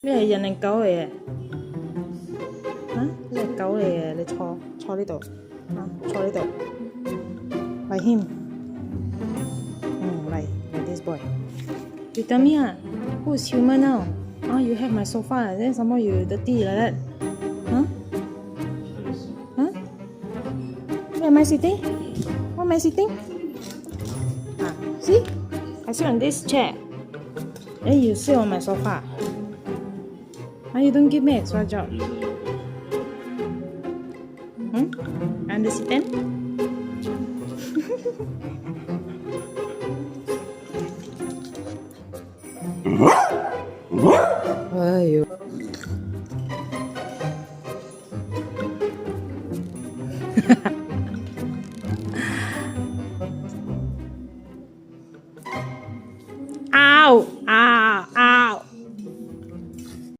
你係人定狗嚟嘅？你係狗嚟嘅，你坐呢度，坐呢度。嚟添，嚟 this boy. You tell me who's human now? You have my sofa, then some more you dirty like that. Where am I sitting? Where am I sitting? See? I sit on this chair. Then you sit on my sofa. You don't give me extra job. Understand? Aiyo.